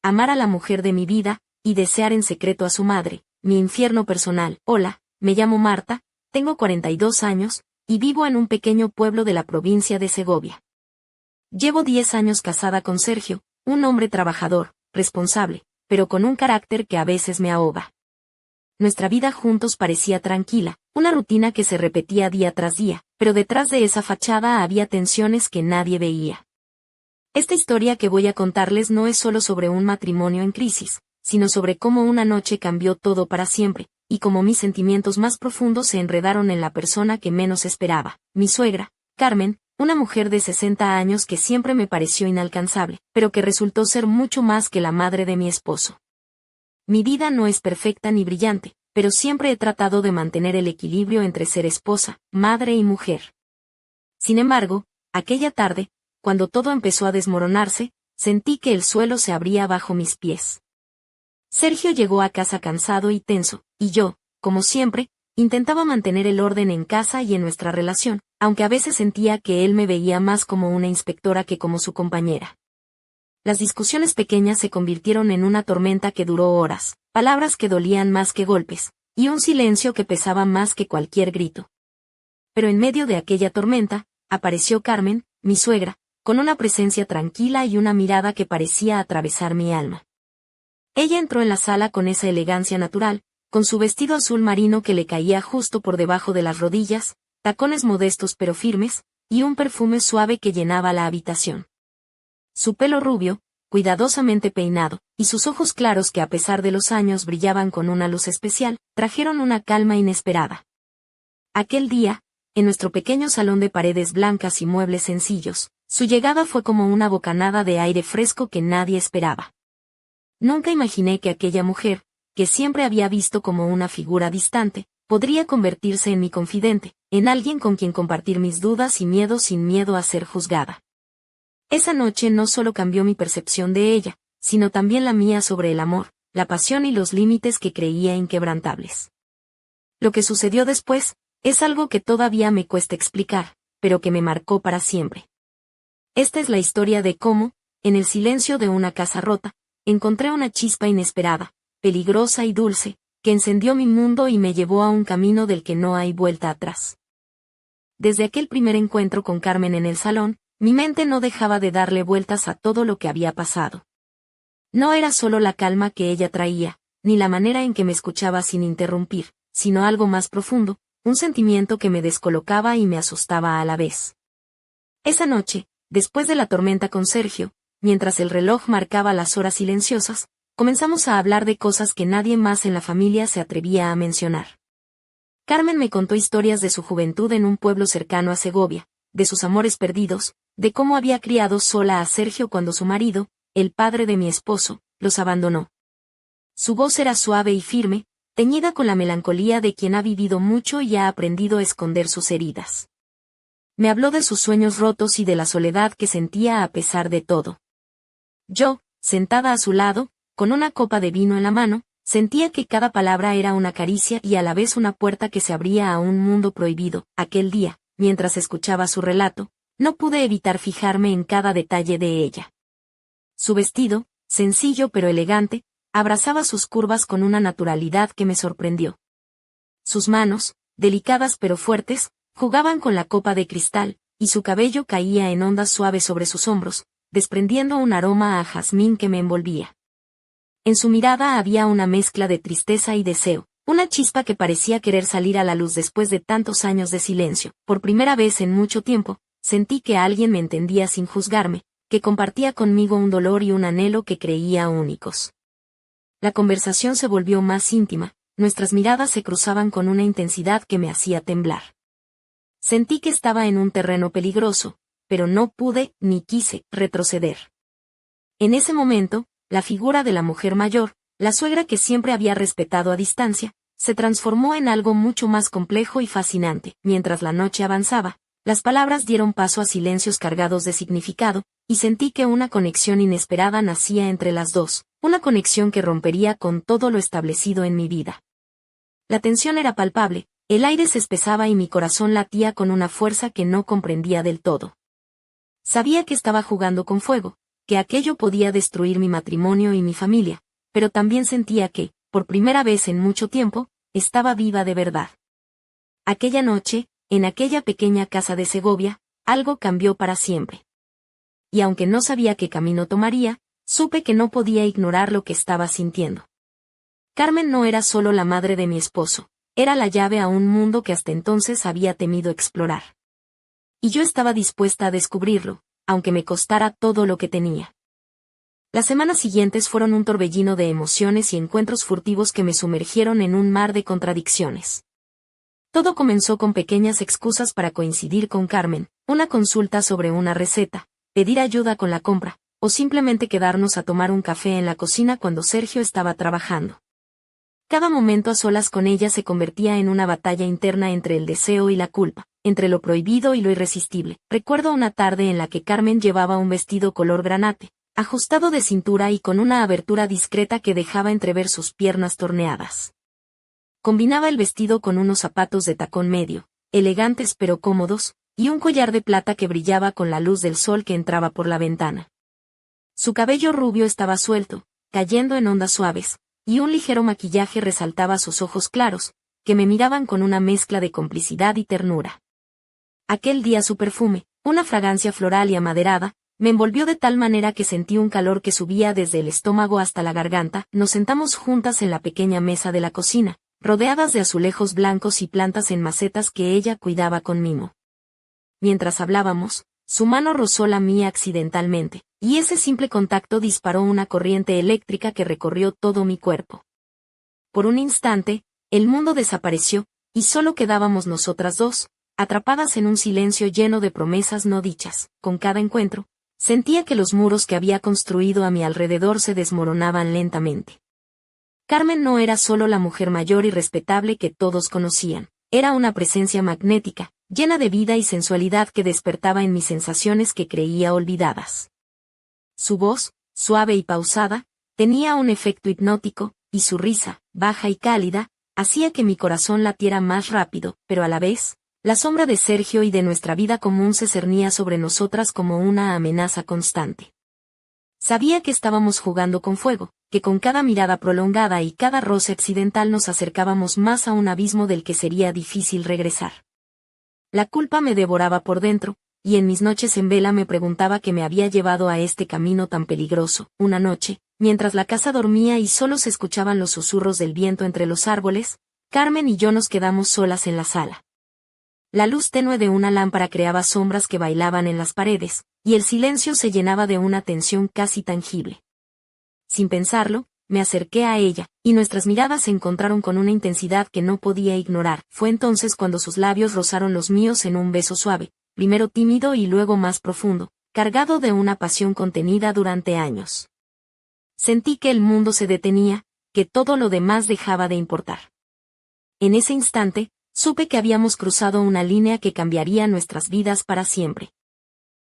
amar a la mujer de mi vida, y desear en secreto a su madre, mi infierno personal. Hola, me llamo Marta, tengo 42 años, y vivo en un pequeño pueblo de la provincia de Segovia. Llevo 10 años casada con Sergio, un hombre trabajador, responsable, pero con un carácter que a veces me ahoga. Nuestra vida juntos parecía tranquila, una rutina que se repetía día tras día, pero detrás de esa fachada había tensiones que nadie veía. Esta historia que voy a contarles no es solo sobre un matrimonio en crisis, sino sobre cómo una noche cambió todo para siempre, y cómo mis sentimientos más profundos se enredaron en la persona que menos esperaba, mi suegra, Carmen, una mujer de 60 años que siempre me pareció inalcanzable, pero que resultó ser mucho más que la madre de mi esposo. Mi vida no es perfecta ni brillante, pero siempre he tratado de mantener el equilibrio entre ser esposa, madre y mujer. Sin embargo, aquella tarde, cuando todo empezó a desmoronarse, sentí que el suelo se abría bajo mis pies. Sergio llegó a casa cansado y tenso, y yo, como siempre, intentaba mantener el orden en casa y en nuestra relación, aunque a veces sentía que él me veía más como una inspectora que como su compañera. Las discusiones pequeñas se convirtieron en una tormenta que duró horas, palabras que dolían más que golpes, y un silencio que pesaba más que cualquier grito. Pero en medio de aquella tormenta, apareció Carmen, mi suegra, con una presencia tranquila y una mirada que parecía atravesar mi alma. Ella entró en la sala con esa elegancia natural, con su vestido azul marino que le caía justo por debajo de las rodillas, tacones modestos pero firmes, y un perfume suave que llenaba la habitación. Su pelo rubio, cuidadosamente peinado, y sus ojos claros que a pesar de los años brillaban con una luz especial, trajeron una calma inesperada. Aquel día, en nuestro pequeño salón de paredes blancas y muebles sencillos, su llegada fue como una bocanada de aire fresco que nadie esperaba. Nunca imaginé que aquella mujer, que siempre había visto como una figura distante, podría convertirse en mi confidente, en alguien con quien compartir mis dudas y miedos sin miedo a ser juzgada. Esa noche no solo cambió mi percepción de ella, sino también la mía sobre el amor, la pasión y los límites que creía inquebrantables. Lo que sucedió después, es algo que todavía me cuesta explicar, pero que me marcó para siempre. Esta es la historia de cómo, en el silencio de una casa rota, encontré una chispa inesperada, peligrosa y dulce, que encendió mi mundo y me llevó a un camino del que no hay vuelta atrás. Desde aquel primer encuentro con Carmen en el salón, mi mente no dejaba de darle vueltas a todo lo que había pasado. No era solo la calma que ella traía, ni la manera en que me escuchaba sin interrumpir, sino algo más profundo, un sentimiento que me descolocaba y me asustaba a la vez. Esa noche, después de la tormenta con Sergio, mientras el reloj marcaba las horas silenciosas, comenzamos a hablar de cosas que nadie más en la familia se atrevía a mencionar. Carmen me contó historias de su juventud en un pueblo cercano a Segovia, de sus amores perdidos, de cómo había criado sola a Sergio cuando su marido, el padre de mi esposo, los abandonó. Su voz era suave y firme, teñida con la melancolía de quien ha vivido mucho y ha aprendido a esconder sus heridas. Me habló de sus sueños rotos y de la soledad que sentía a pesar de todo. Yo, sentada a su lado, con una copa de vino en la mano, sentía que cada palabra era una caricia y a la vez una puerta que se abría a un mundo prohibido. Aquel día, mientras escuchaba su relato, no pude evitar fijarme en cada detalle de ella. Su vestido, sencillo pero elegante, abrazaba sus curvas con una naturalidad que me sorprendió. Sus manos, delicadas pero fuertes, jugaban con la copa de cristal, y su cabello caía en ondas suaves sobre sus hombros, desprendiendo un aroma a jazmín que me envolvía. En su mirada había una mezcla de tristeza y deseo, una chispa que parecía querer salir a la luz después de tantos años de silencio. Por primera vez en mucho tiempo, sentí que alguien me entendía sin juzgarme, que compartía conmigo un dolor y un anhelo que creía únicos. La conversación se volvió más íntima, nuestras miradas se cruzaban con una intensidad que me hacía temblar. Sentí que estaba en un terreno peligroso, pero no pude, ni quise, retroceder. En ese momento, la figura de la mujer mayor, la suegra que siempre había respetado a distancia, se transformó en algo mucho más complejo y fascinante. Mientras la noche avanzaba, las palabras dieron paso a silencios cargados de significado, y sentí que una conexión inesperada nacía entre las dos, una conexión que rompería con todo lo establecido en mi vida. La tensión era palpable, el aire se espesaba y mi corazón latía con una fuerza que no comprendía del todo. Sabía que estaba jugando con fuego, que aquello podía destruir mi matrimonio y mi familia, pero también sentía que, por primera vez en mucho tiempo, estaba viva de verdad. Aquella noche, en aquella pequeña casa de Segovia, algo cambió para siempre. Y aunque no sabía qué camino tomaría, supe que no podía ignorar lo que estaba sintiendo. Carmen no era solo la madre de mi esposo, era la llave a un mundo que hasta entonces había temido explorar. Y yo estaba dispuesta a descubrirlo, aunque me costara todo lo que tenía. Las semanas siguientes fueron un torbellino de emociones y encuentros furtivos que me sumergieron en un mar de contradicciones. Todo comenzó con pequeñas excusas para coincidir con Carmen, una consulta sobre una receta, pedir ayuda con la compra, o simplemente quedarnos a tomar un café en la cocina cuando Sergio estaba trabajando. Cada momento a solas con ella se convertía en una batalla interna entre el deseo y la culpa, entre lo prohibido y lo irresistible. Recuerdo una tarde en la que Carmen llevaba un vestido color granate, ajustado de cintura y con una abertura discreta que dejaba entrever sus piernas torneadas. Combinaba el vestido con unos zapatos de tacón medio, elegantes pero cómodos, y un collar de plata que brillaba con la luz del sol que entraba por la ventana. Su cabello rubio estaba suelto, cayendo en ondas suaves, y un ligero maquillaje resaltaba sus ojos claros, que me miraban con una mezcla de complicidad y ternura. Aquel día su perfume, una fragancia floral y amaderada, me envolvió de tal manera que sentí un calor que subía desde el estómago hasta la garganta. Nos sentamos juntas en la pequeña mesa de la cocina, rodeadas de azulejos blancos y plantas en macetas que ella cuidaba con mimo. Mientras hablábamos, su mano rozó la mía accidentalmente, y ese simple contacto disparó una corriente eléctrica que recorrió todo mi cuerpo. Por un instante, el mundo desapareció, y solo quedábamos nosotras dos, atrapadas en un silencio lleno de promesas no dichas. Con cada encuentro, sentía que los muros que había construido a mi alrededor se desmoronaban lentamente. Carmen no era solo la mujer mayor y respetable que todos conocían, era una presencia magnética, llena de vida y sensualidad que despertaba en mis sensaciones que creía olvidadas. Su voz, suave y pausada, tenía un efecto hipnótico, y su risa, baja y cálida, hacía que mi corazón latiera más rápido, pero a la vez, la sombra de Sergio y de nuestra vida común se cernía sobre nosotras como una amenaza constante. Sabía que estábamos jugando con fuego, que con cada mirada prolongada y cada roce accidental nos acercábamos más a un abismo del que sería difícil regresar. La culpa me devoraba por dentro, y en mis noches en vela me preguntaba qué me había llevado a este camino tan peligroso. Una noche, mientras la casa dormía y solo se escuchaban los susurros del viento entre los árboles, Carmen y yo nos quedamos solas en la sala. La luz tenue de una lámpara creaba sombras que bailaban en las paredes, y el silencio se llenaba de una tensión casi tangible. Sin pensarlo, me acerqué a ella, y nuestras miradas se encontraron con una intensidad que no podía ignorar. Fue entonces cuando sus labios rozaron los míos en un beso suave, primero tímido y luego más profundo, cargado de una pasión contenida durante años. Sentí que el mundo se detenía, que todo lo demás dejaba de importar. En ese instante, supe que habíamos cruzado una línea que cambiaría nuestras vidas para siempre.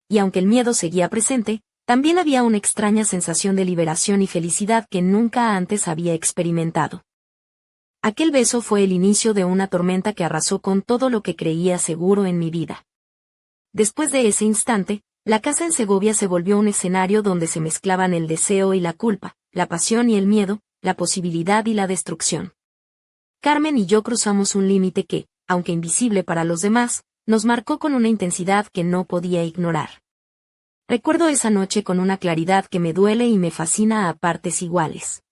Y aunque el miedo seguía presente, también había una extraña sensación de liberación y felicidad que nunca antes había experimentado. Aquel beso fue el inicio de una tormenta que arrasó con todo lo que creía seguro en mi vida. Después de ese instante, la casa en Segovia se volvió un escenario donde se mezclaban el deseo y la culpa, la pasión y el miedo, la posibilidad y la destrucción. Carmen y yo cruzamos un límite que, aunque invisible para los demás, nos marcó con una intensidad que no podía ignorar. Recuerdo esa noche con una claridad que me duele y me fascina a partes iguales.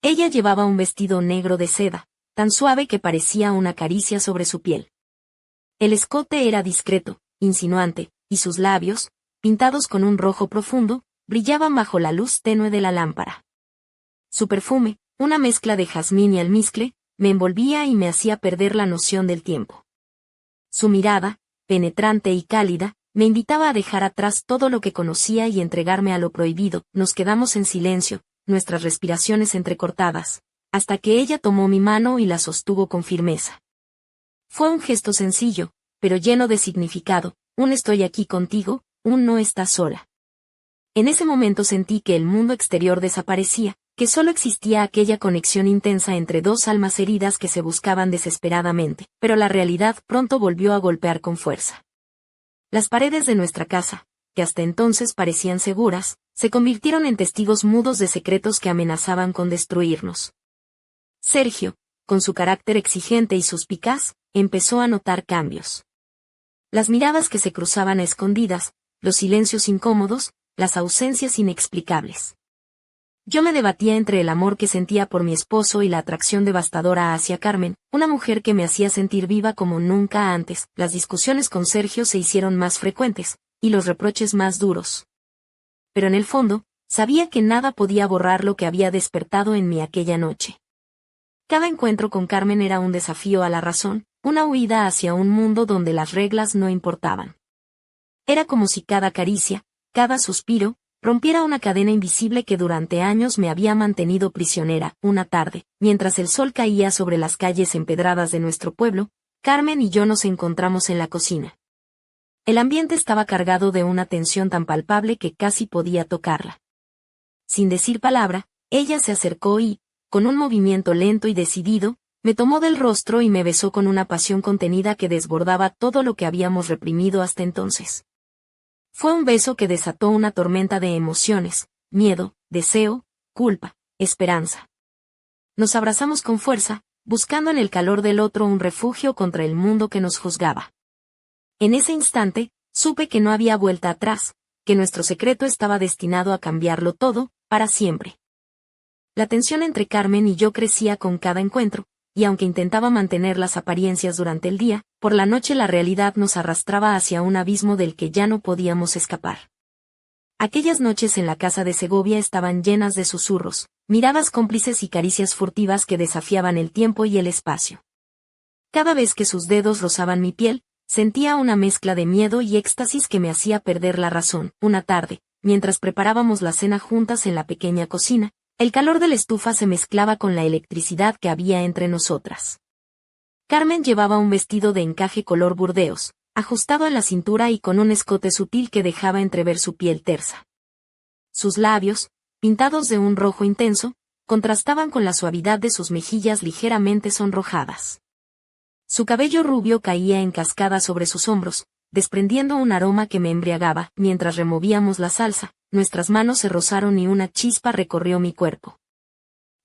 Ella llevaba un vestido negro de seda, tan suave que parecía una caricia sobre su piel. El escote era discreto, insinuante, y sus labios, pintados con un rojo profundo, brillaban bajo la luz tenue de la lámpara. Su perfume, una mezcla de jazmín y almizcle, me envolvía y me hacía perder la noción del tiempo. Su mirada, penetrante y cálida, me invitaba a dejar atrás todo lo que conocía y entregarme a lo prohibido. Nos quedamos en silencio, nuestras respiraciones entrecortadas, hasta que ella tomó mi mano y la sostuvo con firmeza. Fue un gesto sencillo, pero lleno de significado, un estoy aquí contigo, un no estás sola. En ese momento sentí que el mundo exterior desaparecía, que solo existía aquella conexión intensa entre dos almas heridas que se buscaban desesperadamente, pero la realidad pronto volvió a golpear con fuerza. Las paredes de nuestra casa, que hasta entonces parecían seguras, se convirtieron en testigos mudos de secretos que amenazaban con destruirnos. Sergio, con su carácter exigente y suspicaz, empezó a notar cambios. Las miradas que se cruzaban a escondidas, los silencios incómodos, las ausencias inexplicables. Yo me debatía entre el amor que sentía por mi esposo y la atracción devastadora hacia Carmen, una mujer que me hacía sentir viva como nunca antes. Las discusiones con Sergio se hicieron más frecuentes, y los reproches más duros. Pero en el fondo, sabía que nada podía borrar lo que había despertado en mí aquella noche. Cada encuentro con Carmen era un desafío a la razón, una huida hacia un mundo donde las reglas no importaban. Era como si cada caricia, cada suspiro, rompiera una cadena invisible que durante años me había mantenido prisionera. Una tarde, mientras el sol caía sobre las calles empedradas de nuestro pueblo, Carmen y yo nos encontramos en la cocina. El ambiente estaba cargado de una tensión tan palpable que casi podía tocarla. Sin decir palabra, ella se acercó y, con un movimiento lento y decidido, me tomó del rostro y me besó con una pasión contenida que desbordaba todo lo que habíamos reprimido hasta entonces. Fue un beso que desató una tormenta de emociones, miedo, deseo, culpa, esperanza. Nos abrazamos con fuerza, buscando en el calor del otro un refugio contra el mundo que nos juzgaba. En ese instante, supe que no había vuelta atrás, que nuestro secreto estaba destinado a cambiarlo todo, para siempre. La tensión entre Carmen y yo crecía con cada encuentro, y aunque intentaba mantener las apariencias durante el día, por la noche la realidad nos arrastraba hacia un abismo del que ya no podíamos escapar. Aquellas noches en la casa de Segovia estaban llenas de susurros, miradas cómplices y caricias furtivas que desafiaban el tiempo y el espacio. Cada vez que sus dedos rozaban mi piel, sentía una mezcla de miedo y éxtasis que me hacía perder la razón. Una tarde, mientras preparábamos la cena juntas en la pequeña cocina, el calor de la estufa se mezclaba con la electricidad que había entre nosotras. Carmen llevaba un vestido de encaje color burdeos, ajustado en la cintura y con un escote sutil que dejaba entrever su piel tersa. Sus labios, pintados de un rojo intenso, contrastaban con la suavidad de sus mejillas ligeramente sonrojadas. Su cabello rubio caía en cascada sobre sus hombros, desprendiendo un aroma que me embriagaba. Mientras removíamos la salsa, nuestras manos se rozaron y una chispa recorrió mi cuerpo.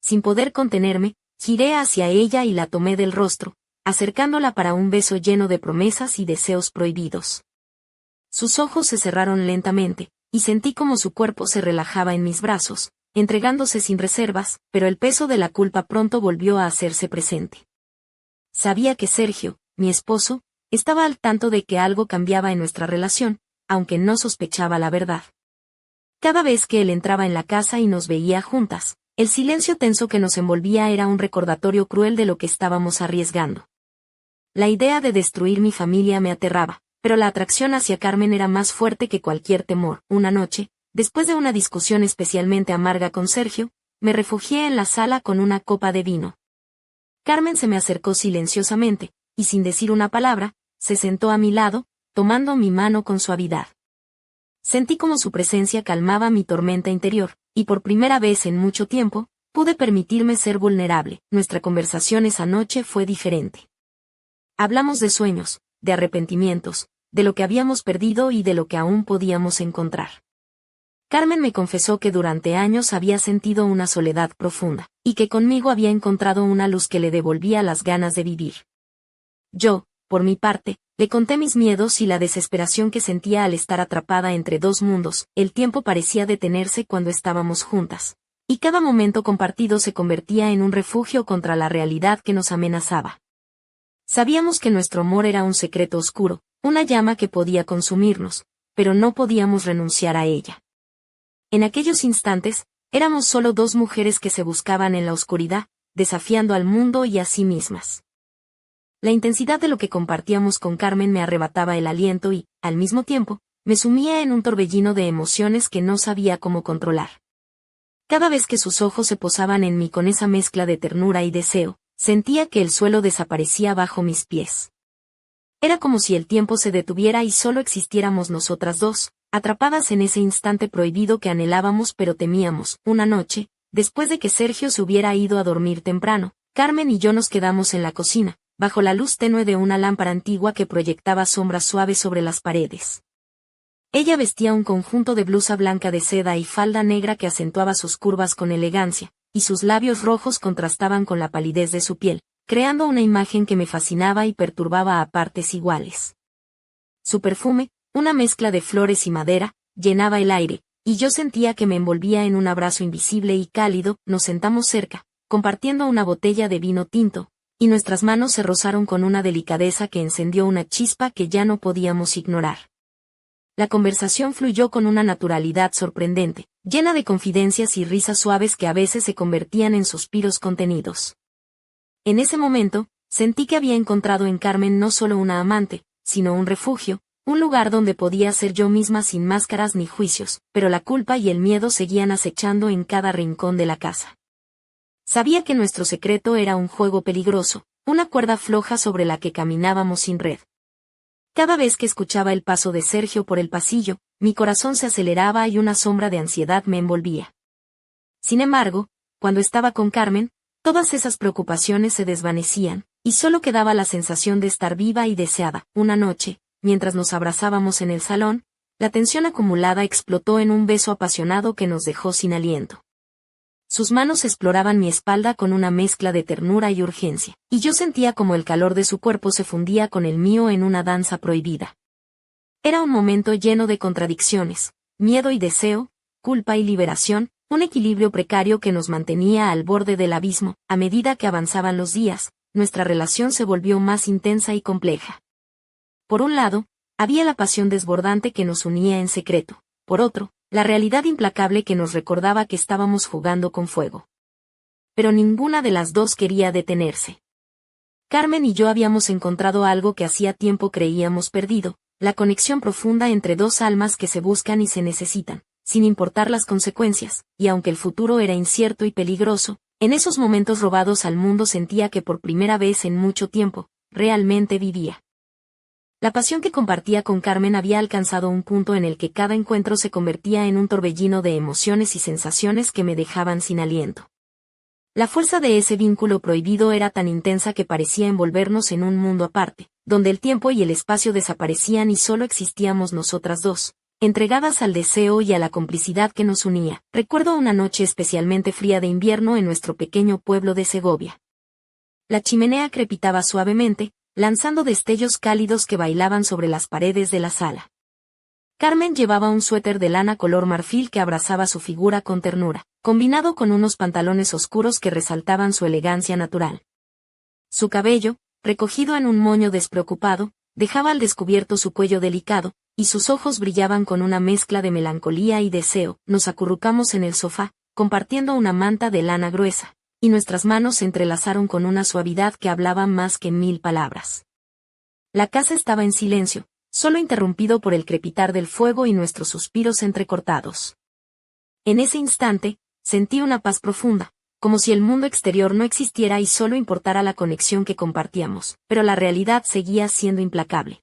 Sin poder contenerme, giré hacia ella y la tomé del rostro, acercándola para un beso lleno de promesas y deseos prohibidos. Sus ojos se cerraron lentamente, y sentí como su cuerpo se relajaba en mis brazos, entregándose sin reservas, pero el peso de la culpa pronto volvió a hacerse presente. Sabía que Sergio, mi esposo, estaba al tanto de que algo cambiaba en nuestra relación, aunque no sospechaba la verdad. Cada vez que él entraba en la casa y nos veía juntas, el silencio tenso que nos envolvía era un recordatorio cruel de lo que estábamos arriesgando. La idea de destruir mi familia me aterraba, pero la atracción hacia Carmen era más fuerte que cualquier temor. Una noche, después de una discusión especialmente amarga con Sergio, me refugié en la sala con una copa de vino. Carmen se me acercó silenciosamente, y sin decir una palabra, se sentó a mi lado, tomando mi mano con suavidad. Sentí como su presencia calmaba mi tormenta interior, y por primera vez en mucho tiempo, pude permitirme ser vulnerable. Nuestra conversación esa noche fue diferente. Hablamos de sueños, de arrepentimientos, de lo que habíamos perdido y de lo que aún podíamos encontrar. Carmen me confesó que durante años había sentido una soledad profunda, y que conmigo había encontrado una luz que le devolvía las ganas de vivir. Yo, por mi parte, le conté mis miedos y la desesperación que sentía al estar atrapada entre dos mundos. El tiempo parecía detenerse cuando estábamos juntas, y cada momento compartido se convertía en un refugio contra la realidad que nos amenazaba. Sabíamos que nuestro amor era un secreto oscuro, una llama que podía consumirnos, pero no podíamos renunciar a ella. En aquellos instantes, éramos solo dos mujeres que se buscaban en la oscuridad, desafiando al mundo y a sí mismas. La intensidad de lo que compartíamos con Carmen me arrebataba el aliento y, al mismo tiempo, me sumía en un torbellino de emociones que no sabía cómo controlar. Cada vez que sus ojos se posaban en mí con esa mezcla de ternura y deseo, sentía que el suelo desaparecía bajo mis pies. Era como si el tiempo se detuviera y solo existiéramos nosotras dos, atrapadas en ese instante prohibido que anhelábamos pero temíamos. Una noche, después de que Sergio se hubiera ido a dormir temprano, Carmen y yo nos quedamos en la cocina, bajo la luz tenue de una lámpara antigua que proyectaba sombras suaves sobre las paredes. Ella vestía un conjunto de blusa blanca de seda y falda negra que acentuaba sus curvas con elegancia, y sus labios rojos contrastaban con la palidez de su piel, creando una imagen que me fascinaba y perturbaba a partes iguales. Su perfume, una mezcla de flores y madera, llenaba el aire, y yo sentía que me envolvía en un abrazo invisible y cálido. Nos sentamos cerca, compartiendo una botella de vino tinto, y nuestras manos se rozaron con una delicadeza que encendió una chispa que ya no podíamos ignorar. La conversación fluyó con una naturalidad sorprendente, llena de confidencias y risas suaves que a veces se convertían en suspiros contenidos. En ese momento, sentí que había encontrado en Carmen no solo una amante, sino un refugio, un lugar donde podía ser yo misma sin máscaras ni juicios, pero la culpa y el miedo seguían acechando en cada rincón de la casa. Sabía que nuestro secreto era un juego peligroso, una cuerda floja sobre la que caminábamos sin red. Cada vez que escuchaba el paso de Sergio por el pasillo, mi corazón se aceleraba y una sombra de ansiedad me envolvía. Sin embargo, cuando estaba con Carmen, todas esas preocupaciones se desvanecían, y solo quedaba la sensación de estar viva y deseada. Una noche, mientras nos abrazábamos en el salón, la tensión acumulada explotó en un beso apasionado que nos dejó sin aliento. Sus manos exploraban mi espalda con una mezcla de ternura y urgencia, y yo sentía como el calor de su cuerpo se fundía con el mío en una danza prohibida. Era un momento lleno de contradicciones, miedo y deseo, culpa y liberación, un equilibrio precario que nos mantenía al borde del abismo. A medida que avanzaban los días, nuestra relación se volvió más intensa y compleja. Por un lado, había la pasión desbordante que nos unía en secreto, por otro, la realidad implacable que nos recordaba que estábamos jugando con fuego. Pero ninguna de las dos quería detenerse. Carmen y yo habíamos encontrado algo que hacía tiempo creíamos perdido, la conexión profunda entre dos almas que se buscan y se necesitan, sin importar las consecuencias, y aunque el futuro era incierto y peligroso, en esos momentos robados al mundo sentía que por primera vez en mucho tiempo, realmente vivía. La pasión que compartía con Carmen había alcanzado un punto en el que cada encuentro se convertía en un torbellino de emociones y sensaciones que me dejaban sin aliento. La fuerza de ese vínculo prohibido era tan intensa que parecía envolvernos en un mundo aparte, donde el tiempo y el espacio desaparecían y solo existíamos nosotras dos, entregadas al deseo y a la complicidad que nos unía. Recuerdo una noche especialmente fría de invierno en nuestro pequeño pueblo de Segovia. La chimenea crepitaba suavemente, lanzando destellos cálidos que bailaban sobre las paredes de la sala. Carmen llevaba un suéter de lana color marfil que abrazaba su figura con ternura, combinado con unos pantalones oscuros que resaltaban su elegancia natural. Su cabello, recogido en un moño despreocupado, dejaba al descubierto su cuello delicado, y sus ojos brillaban con una mezcla de melancolía y deseo. Nos acurrucamos en el sofá, compartiendo una manta de lana gruesa, y nuestras manos se entrelazaron con una suavidad que hablaba más que 1000 palabras. La casa estaba en silencio, solo interrumpido por el crepitar del fuego y nuestros suspiros entrecortados. En ese instante, sentí una paz profunda, como si el mundo exterior no existiera y solo importara la conexión que compartíamos, pero la realidad seguía siendo implacable.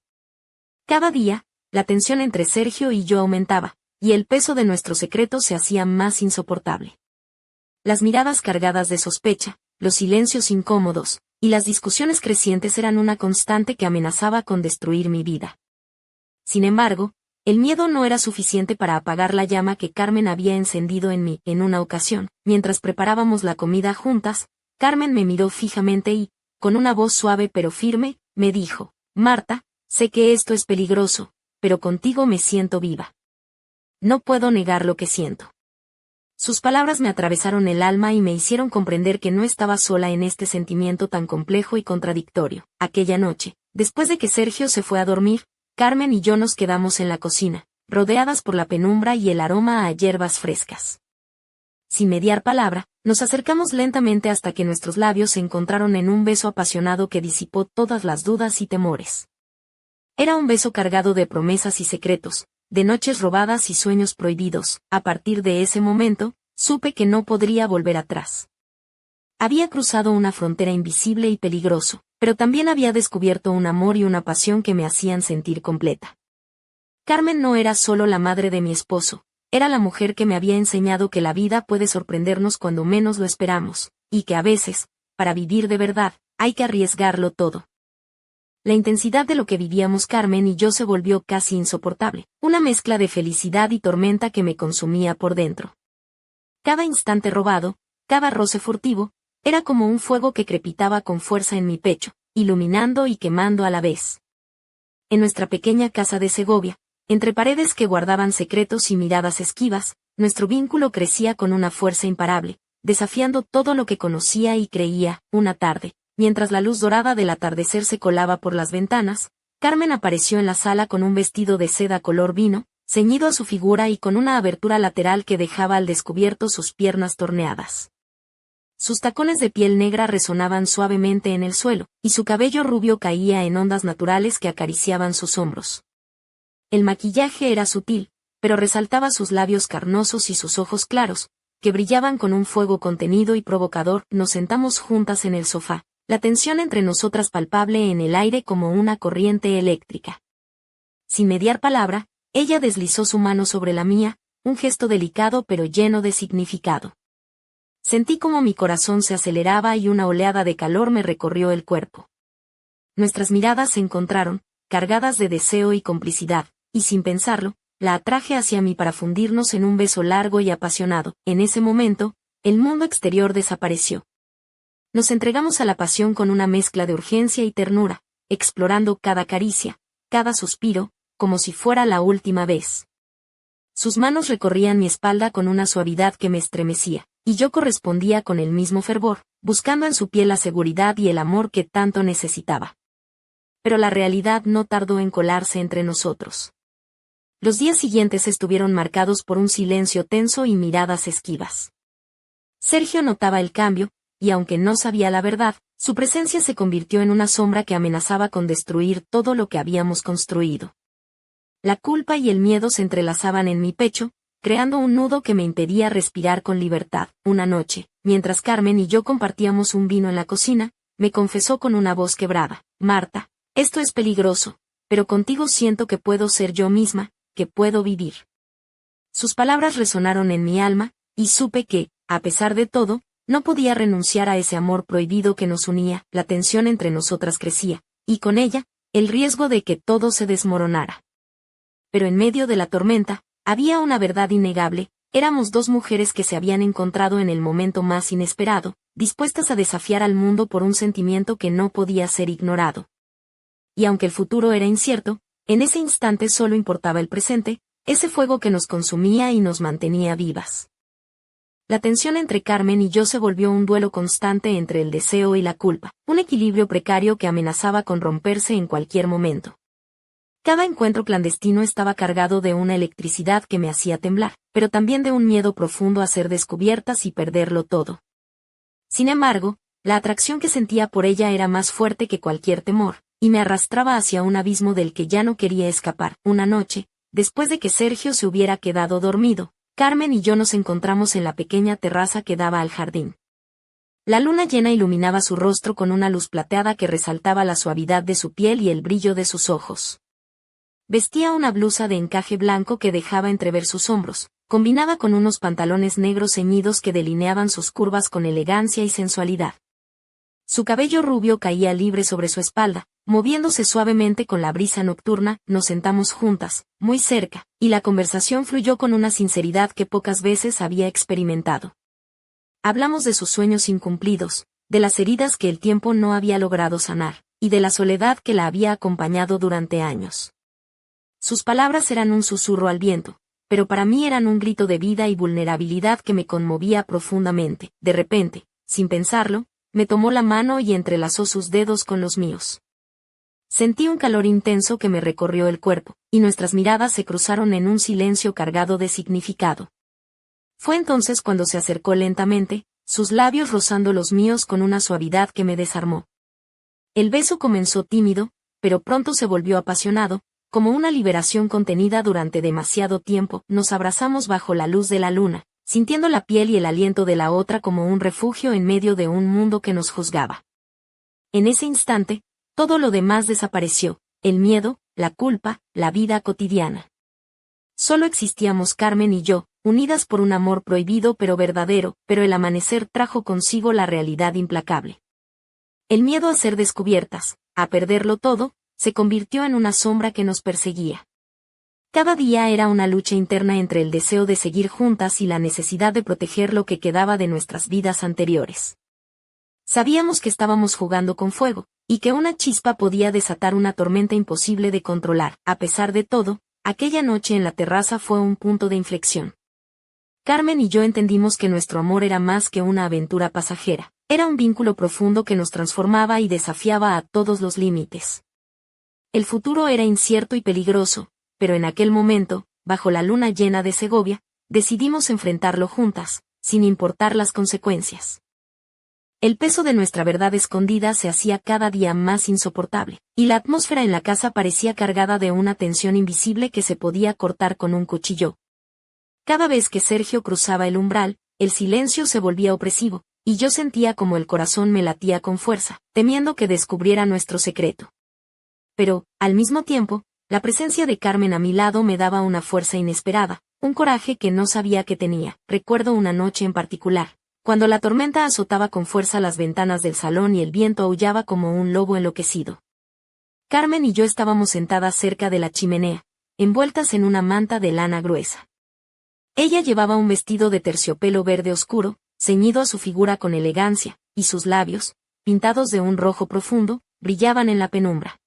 Cada día, la tensión entre Sergio y yo aumentaba, y el peso de nuestro secreto se hacía más insoportable. Las miradas cargadas de sospecha, los silencios incómodos, y las discusiones crecientes eran una constante que amenazaba con destruir mi vida. Sin embargo, el miedo no era suficiente para apagar la llama que Carmen había encendido en mí. En una ocasión, mientras preparábamos la comida juntas, Carmen me miró fijamente y, con una voz suave pero firme, me dijo: «Marta, sé que esto es peligroso, pero contigo me siento viva. No puedo negar lo que siento». Sus palabras me atravesaron el alma y me hicieron comprender que no estaba sola en este sentimiento tan complejo y contradictorio. Aquella noche, después de que Sergio se fue a dormir, Carmen y yo nos quedamos en la cocina, rodeadas por la penumbra y el aroma a hierbas frescas. Sin mediar palabra, nos acercamos lentamente hasta que nuestros labios se encontraron en un beso apasionado que disipó todas las dudas y temores. Era un beso cargado de promesas y secretos, de noches robadas y sueños prohibidos. A partir de ese momento, supe que no podría volver atrás. Había cruzado una frontera invisible y peligroso, pero también había descubierto un amor y una pasión que me hacían sentir completa. Carmen no era solo la madre de mi esposo, era la mujer que me había enseñado que la vida puede sorprendernos cuando menos lo esperamos, y que a veces, para vivir de verdad, hay que arriesgarlo todo. La intensidad de lo que vivíamos Carmen y yo se volvió casi insoportable, una mezcla de felicidad y tormenta que me consumía por dentro. Cada instante robado, cada roce furtivo, era como un fuego que crepitaba con fuerza en mi pecho, iluminando y quemando a la vez. En nuestra pequeña casa de Segovia, entre paredes que guardaban secretos y miradas esquivas, nuestro vínculo crecía con una fuerza imparable, desafiando todo lo que conocía y creía. Una tarde, mientras la luz dorada del atardecer se colaba por las ventanas, Carmen apareció en la sala con un vestido de seda color vino, ceñido a su figura y con una abertura lateral que dejaba al descubierto sus piernas torneadas. Sus tacones de piel negra resonaban suavemente en el suelo, y su cabello rubio caía en ondas naturales que acariciaban sus hombros. El maquillaje era sutil, pero resaltaba sus labios carnosos y sus ojos claros, que brillaban con un fuego contenido y provocador. Nos sentamos juntas en el sofá, la tensión entre nosotras palpable en el aire como una corriente eléctrica. Sin mediar palabra, ella deslizó su mano sobre la mía, un gesto delicado pero lleno de significado. Sentí como mi corazón se aceleraba y una oleada de calor me recorrió el cuerpo. Nuestras miradas se encontraron, cargadas de deseo y complicidad, y sin pensarlo, la atraje hacia mí para fundirnos en un beso largo y apasionado. En ese momento, el mundo exterior desapareció. Nos entregamos a la pasión con una mezcla de urgencia y ternura, explorando cada caricia, cada suspiro, como si fuera la última vez. Sus manos recorrían mi espalda con una suavidad que me estremecía, y yo correspondía con el mismo fervor, buscando en su piel la seguridad y el amor que tanto necesitaba. Pero la realidad no tardó en colarse entre nosotros. Los días siguientes estuvieron marcados por un silencio tenso y miradas esquivas. Sergio notaba el cambio, y aunque no sabía la verdad, su presencia se convirtió en una sombra que amenazaba con destruir todo lo que habíamos construido. La culpa y el miedo se entrelazaban en mi pecho, creando un nudo que me impedía respirar con libertad. Una noche, mientras Carmen y yo compartíamos un vino en la cocina, me confesó con una voz quebrada: Marta, esto es peligroso, pero contigo siento que puedo ser yo misma, que puedo vivir. Sus palabras resonaron en mi alma, y supe que, a pesar de todo, no podía renunciar a ese amor prohibido que nos unía. La tensión entre nosotras crecía, y con ella, el riesgo de que todo se desmoronara. Pero en medio de la tormenta, había una verdad innegable: éramos dos mujeres que se habían encontrado en el momento más inesperado, dispuestas a desafiar al mundo por un sentimiento que no podía ser ignorado. Y aunque el futuro era incierto, en ese instante solo importaba el presente, ese fuego que nos consumía y nos mantenía vivas. La tensión entre Carmen y yo se volvió un duelo constante entre el deseo y la culpa, un equilibrio precario que amenazaba con romperse en cualquier momento. Cada encuentro clandestino estaba cargado de una electricidad que me hacía temblar, pero también de un miedo profundo a ser descubiertas y perderlo todo. Sin embargo, la atracción que sentía por ella era más fuerte que cualquier temor, y me arrastraba hacia un abismo del que ya no quería escapar. Una noche, después de que Sergio se hubiera quedado dormido, Carmen y yo nos encontramos en la pequeña terraza que daba al jardín. La luna llena iluminaba su rostro con una luz plateada que resaltaba la suavidad de su piel y el brillo de sus ojos. Vestía una blusa de encaje blanco que dejaba entrever sus hombros, combinaba con unos pantalones negros ceñidos que delineaban sus curvas con elegancia y sensualidad. Su cabello rubio caía libre sobre su espalda, moviéndose suavemente con la brisa nocturna. Nos sentamos juntas, muy cerca, y la conversación fluyó con una sinceridad que pocas veces había experimentado. Hablamos de sus sueños incumplidos, de las heridas que el tiempo no había logrado sanar, y de la soledad que la había acompañado durante años. Sus palabras eran un susurro al viento, pero para mí eran un grito de vida y vulnerabilidad que me conmovía profundamente. De repente, sin pensarlo, me tomó la mano y entrelazó sus dedos con los míos. Sentí un calor intenso que me recorrió el cuerpo, y nuestras miradas se cruzaron en un silencio cargado de significado. Fue entonces cuando se acercó lentamente, sus labios rozando los míos con una suavidad que me desarmó. El beso comenzó tímido, pero pronto se volvió apasionado, como una liberación contenida durante demasiado tiempo. Nos abrazamos bajo la luz de la luna, sintiendo la piel y el aliento de la otra como un refugio en medio de un mundo que nos juzgaba. En ese instante, todo lo demás desapareció: el miedo, la culpa, la vida cotidiana. Solo existíamos Carmen y yo, unidas por un amor prohibido pero verdadero. Pero el amanecer trajo consigo la realidad implacable. El miedo a ser descubiertas, a perderlo todo, se convirtió en una sombra que nos perseguía. Cada día era una lucha interna entre el deseo de seguir juntas y la necesidad de proteger lo que quedaba de nuestras vidas anteriores. Sabíamos que estábamos jugando con fuego, y que una chispa podía desatar una tormenta imposible de controlar. A pesar de todo, aquella noche en la terraza fue un punto de inflexión. Carmen y yo entendimos que nuestro amor era más que una aventura pasajera, era un vínculo profundo que nos transformaba y desafiaba a todos los límites. El futuro era incierto y peligroso, pero en aquel momento, bajo la luna llena de Segovia, decidimos enfrentarlo juntas, sin importar las consecuencias. El peso de nuestra verdad escondida se hacía cada día más insoportable, y la atmósfera en la casa parecía cargada de una tensión invisible que se podía cortar con un cuchillo. Cada vez que Sergio cruzaba el umbral, el silencio se volvía opresivo, y yo sentía como el corazón me latía con fuerza, temiendo que descubriera nuestro secreto. Pero, al mismo tiempo, la presencia de Carmen a mi lado me daba una fuerza inesperada, un coraje que no sabía que tenía. Recuerdo una noche en particular, cuando la tormenta azotaba con fuerza las ventanas del salón y el viento aullaba como un lobo enloquecido. Carmen y yo estábamos sentadas cerca de la chimenea, envueltas en una manta de lana gruesa. Ella llevaba un vestido de terciopelo verde oscuro, ceñido a su figura con elegancia, y sus labios, pintados de un rojo profundo, brillaban en la penumbra.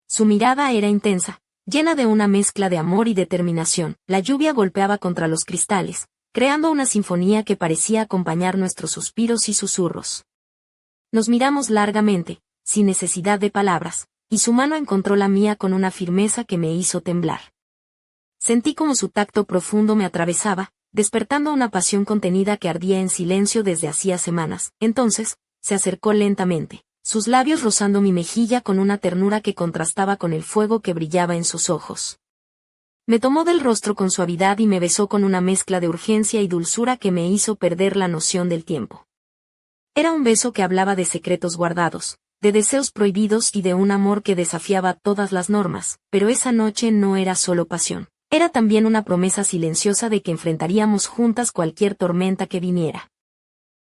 Su mirada era intensa, llena de una mezcla de amor y determinación. La lluvia golpeaba contra los cristales, creando una sinfonía que parecía acompañar nuestros suspiros y susurros. Nos miramos largamente, sin necesidad de palabras, y su mano encontró la mía con una firmeza que me hizo temblar. Sentí como su tacto profundo me atravesaba, despertando una pasión contenida que ardía en silencio desde hacía semanas. Entonces, se acercó lentamente, sus labios rozando mi mejilla con una ternura que contrastaba con el fuego que brillaba en sus ojos. Me tomó del rostro con suavidad y me besó con una mezcla de urgencia y dulzura que me hizo perder la noción del tiempo. Era un beso que hablaba de secretos guardados, de deseos prohibidos y de un amor que desafiaba todas las normas, pero esa noche no era solo pasión. Era también una promesa silenciosa de que enfrentaríamos juntas cualquier tormenta que viniera.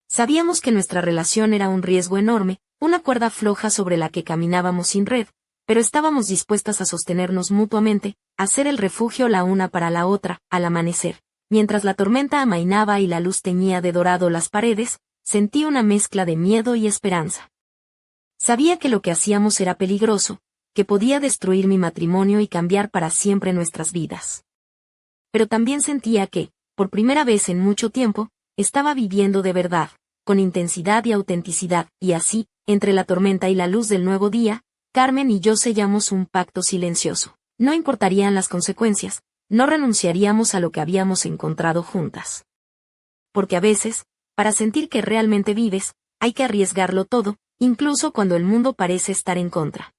Sabíamos que nuestra relación era un riesgo enorme, una cuerda floja sobre la que caminábamos sin red, pero estábamos dispuestas a sostenernos mutuamente, a ser el refugio la una para la otra. Al amanecer, mientras la tormenta amainaba y la luz teñía de dorado las paredes, sentí una mezcla de miedo y esperanza. Sabía que lo que hacíamos era peligroso, que podía destruir mi matrimonio y cambiar para siempre nuestras vidas. Pero también sentía que, por primera vez en mucho tiempo, estaba viviendo de verdad, con intensidad y autenticidad, y así, entre la tormenta y la luz del nuevo día, Carmen y yo sellamos un pacto silencioso. No importarían las consecuencias, no renunciaríamos a lo que habíamos encontrado juntas. Porque a veces, para sentir que realmente vives, hay que arriesgarlo todo, incluso cuando el mundo parece estar en contra.